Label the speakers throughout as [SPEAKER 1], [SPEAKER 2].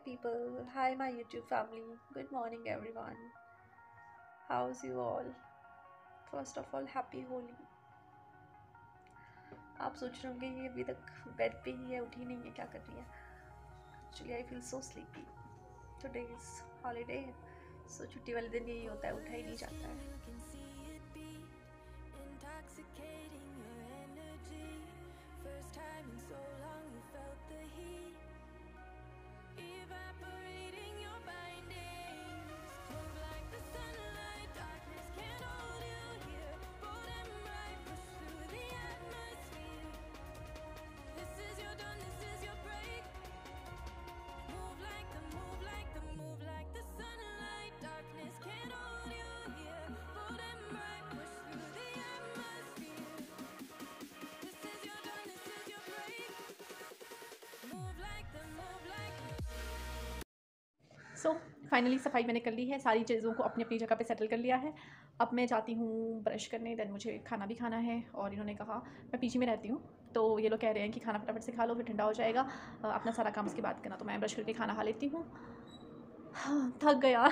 [SPEAKER 1] people. Hi, my YouTube family. Good morning, everyone. How's you all? First of all, happy Holi. आप सोच रहे होंगे ये अभी तक बेड पे ही है, उठी नहीं है, क्या कर रही है? Actually, I feel so sleepy. Today is holiday, so छुट्टी वाले दिन यही होता है, उठा ही नहीं जाता है. सो फाइनली सफाई मैंने कर ली है, सारी चीज़ों को अपनी अपनी जगह पे सेटल कर लिया है. अब मैं जाती हूँ ब्रश करने, देन मुझे खाना भी खाना है. और इन्होंने कहा, मैं पीछे में रहती हूँ तो ये लोग कह रहे हैं कि खाना फटाफट से खा लो फिर ठंडा हो जाएगा, अपना सारा काम उसके बाद करना. तो मैं ब्रश करके खाना खा लेती हूँ. हाँ, थक गया.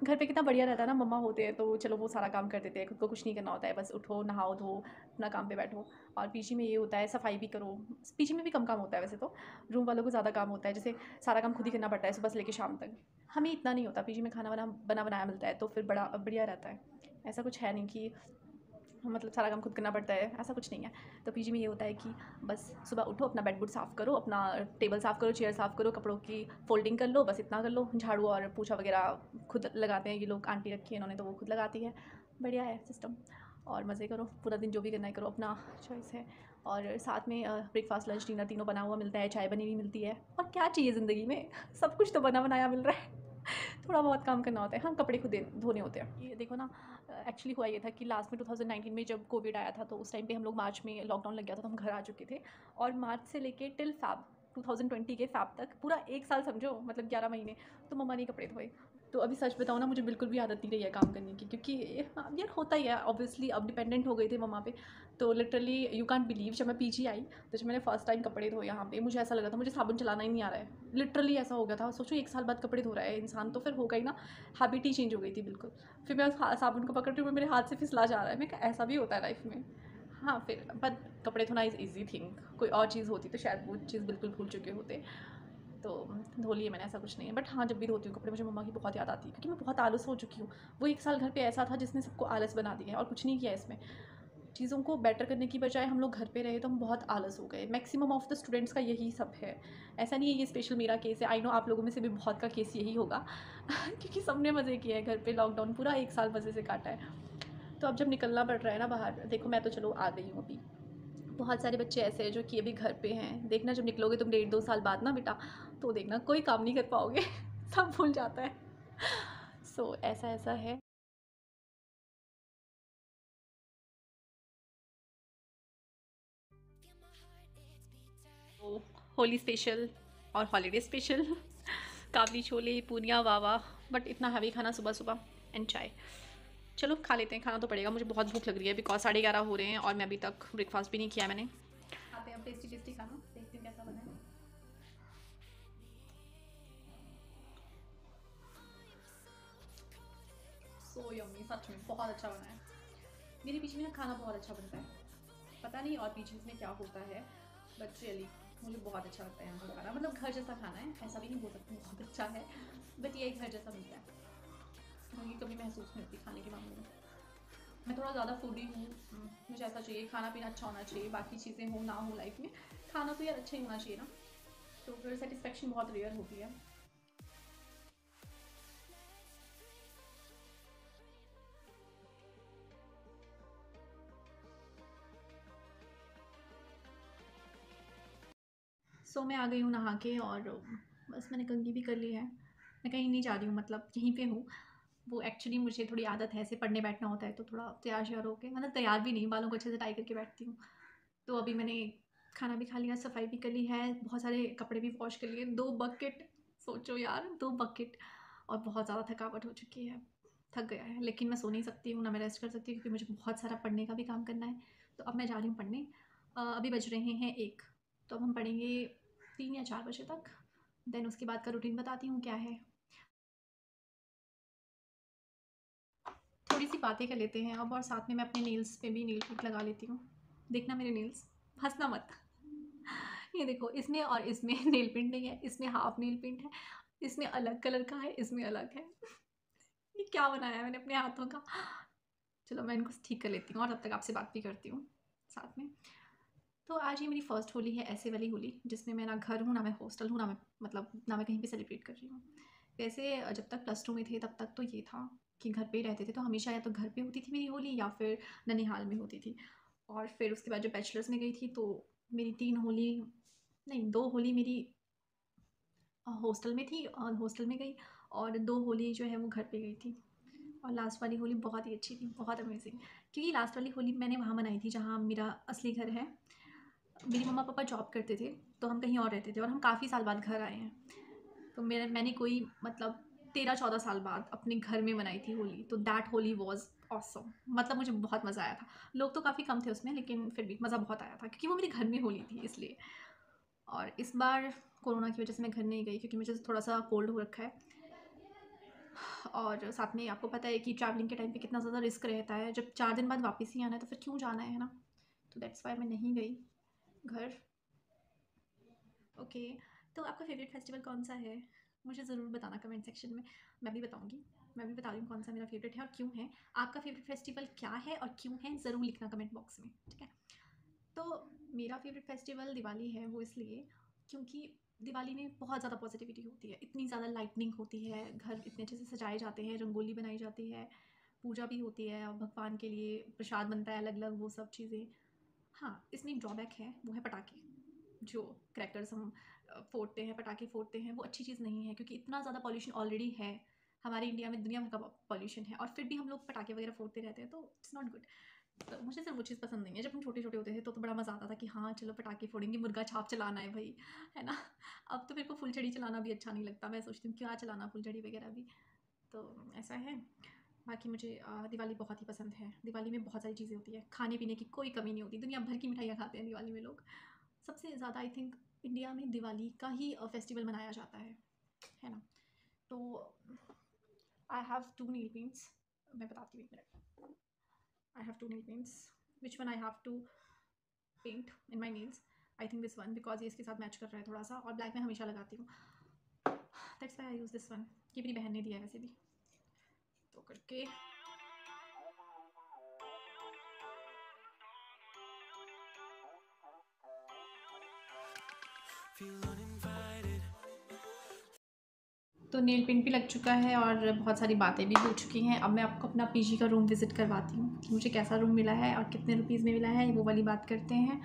[SPEAKER 1] घर पे कितना बढ़िया रहता है ना, मम्मा होते हैं तो चलो वो सारा काम कर देते हैं, खुद को कुछ नहीं करना होता है, बस उठो नहाओ धो अपना काम पे बैठो. और पीजी में ये होता है सफाई भी करो. पीजी में भी कम काम होता है वैसे तो, रूम वालों को ज़्यादा काम होता है, जैसे सारा काम खुद ही करना पड़ता है सुबह से लेकर शाम तक. हमें इतना नहीं होता, पीजी में खाना बना बनाया मिलता है तो फिर बड़ा बढ़िया रहता है. ऐसा कुछ है नहीं कि मतलब सारा काम खुद करना पड़ता है, ऐसा कुछ नहीं है. तो पीजी में ये होता है कि बस सुबह उठो, अपना बेड बुड साफ़ करो, अपना टेबल साफ़ करो, चेयर साफ़ करो, कपड़ों की फोल्डिंग कर लो, बस इतना कर लो. झाड़ू और पोछा वगैरह खुद लगाते हैं ये लोग, आंटी रखी है इन्होंने तो वो खुद लगाती है. बढ़िया है सिस्टम. और मज़े करो, पूरा दिन जो भी करना है करो, अपना चॉइस है. और साथ में ब्रेकफास्ट लंच डिनर तीनों बना हुआ मिलता है, चाय बनी हुई मिलती है. और क्या चाहिए ज़िंदगी में, सब कुछ तो बना बनाया मिल रहा है. थोड़ा बहुत काम करना होता है, हाँ कपड़े खुद धोने होते हैं. ये देखो ना, एक्चुअली हुआ ये था कि लास्ट में 2019 में जब कोविड आया था तो उस टाइम पे हम लोग मार्च में लॉकडाउन लग गया था तो हम घर आ चुके थे. और मार्च से लेके टिल फैब 2020 के फैब तक पूरा एक साल समझो, मतलब 11 महीने तो मम्मा ने कपड़े धोए. तो अभी सच बताऊँ ना, मुझे बिल्कुल भी आदत नहीं रही है काम करने की, क्योंकि यार होता ही है ऑब्वियसली, अब डिपेंडेंट हो गई थी मम्मा पे. तो लिटरली यू कैंट बिलीव, जब मैं पीजी आई तो जब मैंने फर्स्ट टाइम कपड़े धोए यहाँ पे, मुझे ऐसा लगा था मुझे साबुन चलाना ही नहीं आ रहा है. लिटरली ऐसा हो गया था. सोचो एक साल बाद कपड़े धो रहा है इंसान, तो फिर हो गई ना, हैबिट ही चेंज हो गई थी बिल्कुल. फिर मैं साबुन को पकड़ रही हूँ, मेरे हाथ से फिसला जा रहा है. मैं ऐसा भी होता है लाइफ में. हाँ फिर बट कपड़े धोना इज़ ईजी थिंग, कोई और चीज़ होती तो शायद वो चीज़ बिल्कुल भूल चुके होते. तो धो लिए मैंने, ऐसा कुछ नहीं है. बट हाँ, जब भी धोती हूँ कपड़े मुझे मम्मा की बहुत याद आती है, क्योंकि मैं बहुत आलस हो चुकी हूँ. वो एक साल घर पे ऐसा था जिसने सबको आलस बना दिया है और कुछ नहीं किया इसमें. चीज़ों को बेटर करने की बजाय हम लोग घर पे रहे तो हम बहुत आलस हो गए. मैक्सिमम ऑफ द स्टूडेंट्स का यही सब है. ऐसा नहीं है ये स्पेशल मेरा केस है, आई नो आप लोगों में से भी बहुत का केस यही होगा. क्योंकि सबने मज़े किए हैं घर पे, लॉकडाउन पूरा एक साल मज़े से काटा है. तो अब जब निकलना पड़ रहा है ना बाहर, देखो मैं तो चलो आ गई हूँ अभी. बहुत सारे बच्चे ऐसे हैं जो कि अभी घर पे हैं. देखना जब निकलोगे तुम 1.5-2 साल बाद ना बेटा, तो देखना कोई काम नहीं कर पाओगे. सब भूल जाता है. सो ऐसा ऐसा है. तो होली स्पेशल और हॉलीडे स्पेशल काबली छोले पूनियाँ वाह वाह. बट इतना हैवी खाना सुबह सुबह, एंड चाय. चलो खा लेते हैं, खाना तो पड़ेगा. मुझे बहुत भूख लग रही है बिकॉज 11:30 हो रहे हैं और मैं अभी तक ब्रेकफास्ट भी नहीं किया मैंने. खाते हैं अब टेस्टी टेस्टी खाना, देखते हैं कैसा बना है. सो यम्मी, सच में बहुत अच्छा बना है. मेरे पीछे में ना खाना बहुत अच्छा बनता है. पता नहीं और पीछे में क्या होता है, बट रियली मुझे बहुत अच्छा लगता है यहाँ का खाना. मतलब घर जैसा खाना है, ऐसा भी नहीं बोल सकती बहुत अच्छा है, बट ये घर जैसा मिलता है. मुझे कभी महसूस नहीं होती खाने के मामले में. मैं थोड़ा ज़्यादा फूडी हूँ. मुझे ऐसा चाहिए खाना पीना अच्छा होना चाहिए, बाकी चीज़ें हो ना हो लाइफ में, खाना तो यार अच्छा ही होना चाहिए ना. तो फिर सेटिस्फेक्शन बहुत रेयर होती है. सो मैं आ गई हूँ नहा के, और बस मैंने कंघी भी कर ली है. मैं कहीं नहीं जा रही हूँ, मतलब यहीं पे हूँ. वो एक्चुअली मुझे थोड़ी आदत है, ऐसे पढ़ने बैठना होता है तो थोड़ा तैयार श्यार होके, मतलब तैयार भी नहीं, बालों को अच्छे से टाई करके बैठती हूँ. तो अभी मैंने खाना भी खा लिया, सफाई भी कर ली है, बहुत सारे कपड़े भी वॉश कर लिए, 2 बकेट. सोचो यार 2 बकेट. और बहुत ज़्यादा थकावट हो चुकी है, थक गया है. लेकिन मैं सो नहीं सकती हूँ ना, मैं रेस्ट कर सकती हूँ, क्योंकि मुझे बहुत सारा पढ़ने का भी काम करना है. तो अब मैं जा रही हूँ पढ़ने. अभी बज रहे हैं 1, तो अब हम पढ़ेंगे 3 या 4 बजे तक. देन उसके बाद का रूटीन बताती हूँ क्या है। थोड़ी सी बातें कर लेते हैं अब, और साथ में मैं अपने नेल्स पे भी नेल पेंट लगा लेती हूँ। देखना मेरे नेल्स, हंसना मत। ये देखो, इसमें और इसमें नेल पेंट नहीं है, इसमें हाफ नेल पेंट है, इसमें अलग कलर का है, इसमें अलग है। ये क्या बनाया है मैंने अपने हाथों का। चलो मैं इनको ठीक कर लेती हूँ और तब तक आपसे बात भी करती हूँ साथ में। तो आज ये मेरी फ़र्स्ट होली है, ऐसे वाली होली जिसमें मैं ना घर हूँ, ना मैं हॉस्टल हूँ, ना मैं मतलब ना मैं कहीं पे सेलिब्रेट कर रही हूँ। वैसे जब तक +2 में थे तब तक तो ये था कि घर पे ही रहते थे, तो हमेशा या तो घर पे होती थी मेरी होली या फिर ननिहाल में होती थी। और फिर उसके बाद जब बैचलर्स में गई थी तो मेरी 3 होली, नहीं 2 होली मेरी हॉस्टल में थी और हॉस्टल में गई, और 2 होली जो है वो घर पे गई थी। और लास्ट वाली होली बहुत ही अच्छी थी, बहुत अमेजिंग। क्योंकि लास्ट वाली होली मैंने वहाँ मनाई थी जहाँ मेरा असली घर है। मेरी मम्मा पापा जॉब करते थे तो हम कहीं और रहते थे, और हम काफ़ी साल बाद घर आए हैं। तो मैंने कोई मतलब 13-14 साल बाद अपने घर में मनाई थी होली, तो दैट होली वॉज ऑसम। मतलब मुझे बहुत मज़ा आया था। लोग तो काफ़ी कम थे उसमें, लेकिन फिर भी मज़ा बहुत आया था क्योंकि वो मेरे घर में होली थी इसलिए। और इस बार कोरोना की वजह से मैं घर नहीं गई क्योंकि मुझे थोड़ा सा कोल्ड हो रखा है, और साथ में आपको पता है कि ट्रैवलिंग के टाइम पे कितना ज़्यादा रिस्क रहता है। जब 4 दिन बाद वापस ही आना है तो फिर क्यों जाना है ना। तो दैट्स वाई मैं नहीं गई घर। ओके, तो आपका फेवरेट फेस्टिवल कौन सा है? मुझे ज़रूर बताना कमेंट सेक्शन में, मैं भी बताऊँगी। मैं भी बता रही हूँ कौन सा मेरा फेवरेट है और क्यों है। आपका फेवरेट फेस्टिवल क्या है और क्यों है, ज़रूर लिखना कमेंट बॉक्स में, ठीक है? तो मेरा फेवरेट फेस्टिवल दिवाली है, वो इसलिए क्योंकि दिवाली में बहुत ज़्यादा पॉजिटिविटी होती है, इतनी ज़्यादा लाइटनिंग होती है, घर इतने अच्छे से सजाए जाते हैं, रंगोली बनाई जाती है, पूजा भी होती है और भगवान के लिए प्रसाद बनता है अलग अलग, वो सब चीज़ें। हाँ, इसमें एक ड्रॉबैक है, वो है पटाखे। जो क्रैकर्स हम फोड़ते हैं, पटाखे फोड़ते हैं, वो अच्छी चीज़ नहीं है क्योंकि इतना ज़्यादा पॉल्यूशन ऑलरेडी है हमारे इंडिया में, दुनिया भर का पॉल्यूशन है, और फिर भी हम लोग पटाखे वगैरह फोड़ते रहते हैं, तो इट्स नॉट गुड। तो मुझे सिर्फ वो चीज़ पसंद नहीं है। जब हम छोटे छोटे होते थे तो बड़ा मज़ा आता था कि हाँ चलो पटाखे फोड़ेंगे, मुर्गा छाप चलाना है भाई, है ना। अब तो मेरे को फुलझड़ी चलाना भी अच्छा नहीं लगता, मैं सोचती हूँ क्या चलाना फुलझड़ी वगैरह भी। तो ऐसा है। बाकी मुझे दिवाली बहुत ही पसंद है। दिवाली में बहुत सारी चीज़ें होती है, खाने पीने की कोई कमी नहीं होती, दुनिया भर की मिठाइयाँ खाते हैं दिवाली में लोग। सबसे ज़्यादा आई थिंक इंडिया में दिवाली का ही फेस्टिवल मनाया जाता है ना। तो आई हैव 2 नील पेंट्स, मैं बताती हूँ एक minute. I have 2 nail paints, which one I have to paint in my nails. I think this one, because ये इसके साथ मैच कर रहा है थोड़ा सा, और ब्लैक में हमेशा लगाती हूँ, that's why I use this one. ये मेरी बहन ने दिया है वैसे भी। तो करके तो नेल पेंट भी लग चुका है और बहुत सारी बातें भी हो चुकी हैं। अब मैं आपको अपना पीजी का रूम विज़िट करवाती हूँ कि मुझे कैसा रूम मिला है और कितने रुपीज़ में मिला है, वो वाली बात करते हैं।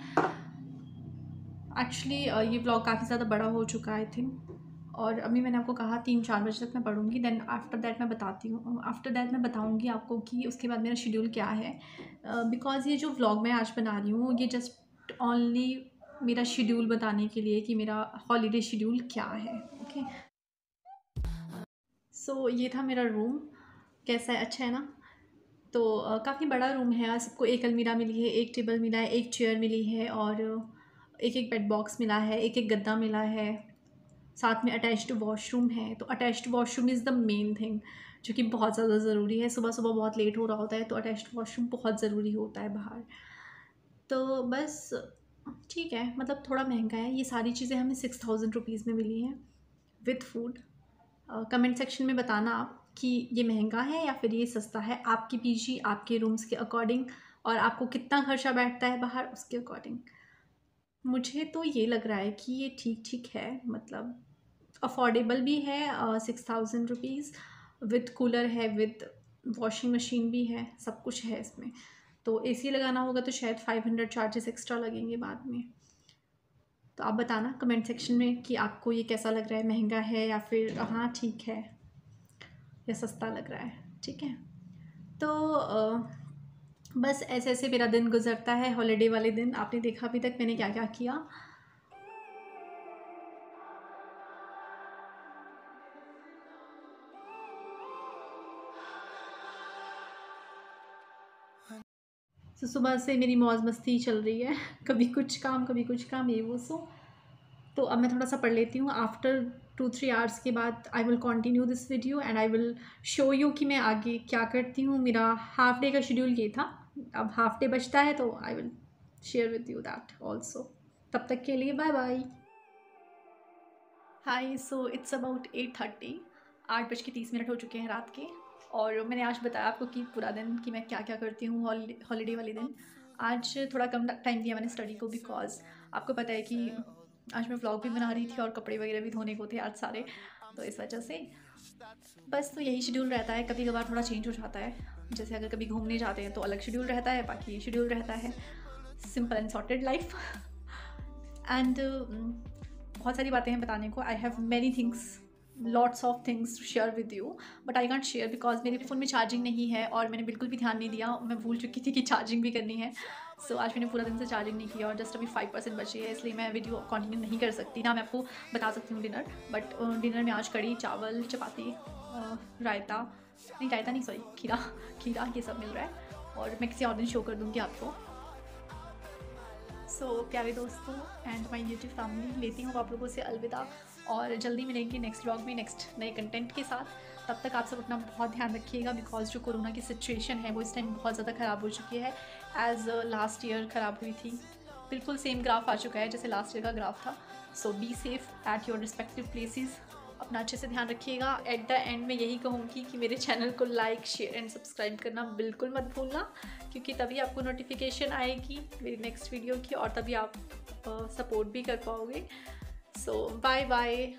[SPEAKER 1] एक्चुअली ये ब्लॉग काफ़ी ज़्यादा बड़ा हो चुका है आई थिंक, और अभी मैंने आपको कहा 3-4 बजे तक मैं पढ़ूँगी, देन आफ्टर दैट मैं बताती हूँ, आफ्टर दैट मैं बताऊँगी आपको कि उसके बाद मेरा शेड्यूल क्या है। बिकॉज़ ये जो व्लॉग मैं आज बना रही हूँ ये जस्ट ओनली मेरा शेड्यूल बताने के लिए कि मेरा हॉलीडे शेड्यूल क्या है। ओके, सो ये था मेरा रूम, कैसा है, अच्छा है ना। तो काफ़ी बड़ा रूम है, सबको एक अलमीरा मिली है, एक टेबल मिला है, एक चेयर मिली है, और एक एक बेड बॉक्स मिला है, एक एक गद्दा मिला है, साथ में अटैच्ड वॉशरूम है। तो attached washroom is the main thing जो कि बहुत ज़्यादा ज़रूरी है। सुबह सुबह बहुत लेट हो रहा होता है तो अटैच्ड वॉशरूम बहुत ज़रूरी होता है बाहर। तो बस ठीक है, मतलब थोड़ा महंगा है, ये सारी चीज़ें हमें 6000 रुपीज़ में मिली हैं विद फूड। कमेंट सेक्शन में बताना आप कि ये महंगा है या फिर ये सस्ता है, आपकी पीजी आपके रूम्स के अकॉर्डिंग, और आपको कितना खर्चा बैठता है बाहर उसके अकॉर्डिंग। मुझे तो ये लग रहा है कि ये ठीक ठीक है, मतलब अफोर्डेबल भी है। 6000 रुपीज़ विद कूलर है, विद वॉशिंग मशीन भी है, सब कुछ है इसमें। तो एसी लगाना होगा तो शायद 500 चार्जेस एक्स्ट्रा लगेंगे बाद में। तो आप बताना कमेंट सेक्शन में कि आपको ये कैसा लग रहा है, महंगा है या फिर हाँ ठीक है, या सस्ता लग रहा है, ठीक है। तो बस ऐसे ऐसे मेरा दिन गुजरता है, हॉलीडे वाले दिन। आपने देखा अभी तक मैंने क्या क्या किया। तो सुबह से मेरी मौज मस्ती चल रही है। कभी कुछ काम कभी कुछ काम, ये वो। सो तो अब मैं थोड़ा सा पढ़ लेती हूँ। आफ्टर 2-3 आवर्स के बाद I will continue this video and I will show you कि मैं आगे क्या करती हूँ। मेरा हाफ डे का शेड्यूल ये था, अब हाफ डे बचता है तो I will share with you that also. तब तक के लिए bye bye. Hi, so it's about 8:30, 8:30 हो चुके हैं रात के। और मैंने आज बताया आपको कि पूरा दिन कि मैं क्या क्या करती हूँ हॉलीडे वाले दिन। आज थोड़ा कम टाइम दिया मैंने स्टडी को, बिकॉज आपको पता है कि आज मैं व्लॉग भी बना रही थी और कपड़े वगैरह भी धोने को थे आज सारे, तो इस वजह से बस। तो यही शेड्यूल रहता है, कभी कभार थोड़ा चेंज हो जाता है। जैसे अगर कभी घूमने जाते हैं तो अलग शेड्यूल रहता है, बाकी ये शेड्यूल रहता है। Simple and sorted life. And बहुत सारी बातें हैं बताने को। I have many things, lots of things to share with you, but I can't share because मेरे फ़ोन में चार्जिंग नहीं है और मैंने बिल्कुल भी ध्यान नहीं दिया। मैं भूल चुकी थी कि चार्जिंग भी करनी है। सो आज मैंने पूरा दिन से चार्जिंग नहीं किया और जस्ट अभी 5% बची है, इसलिए मैं वीडियो कंटिन्यू नहीं कर सकती ना। मैं आपको बता सकती हूँ डिनर, बट डिनर में आज कड़ी चावल, चपाती, रायता नहीं सॉरी, खीरा ये सब मिल रहा है, और मैं किसी और दिन शो कर दूँगी आपको। सो प्यारे दोस्तों एंड माय यूट्यूब फैमिली, लेती हूँ आप लोगों से अलविदा, और जल्दी मिलेंगे नेक्स्ट व्लॉग में नेक्स्ट नए कंटेंट के साथ। तब तक आप सब अपना बहुत ध्यान रखिएगा, बिकॉज जो कोरोना की सिचुएशन है वो इस टाइम बहुत ज़्यादा ख़राब हो चुकी है, एज़ लास्ट ईयर ख़राब हुई थी। बिल्कुल सेम ग्राफ आ चुका है जैसे लास्ट ईयर का ग्राफ था। So be safe at your respective places, अपना अच्छे से ध्यान रखिएगा। एट द एंड में यही कहूँगी कि मेरे चैनल को लाइक, शेयर एंड सब्सक्राइब करना बिल्कुल मत भूलना, क्योंकि तभी आपको नोटिफिकेशन आएगी मेरी नेक्स्ट वीडियो की, और तभी आप सपोर्ट भी कर पाओगे। सो बाय बाय।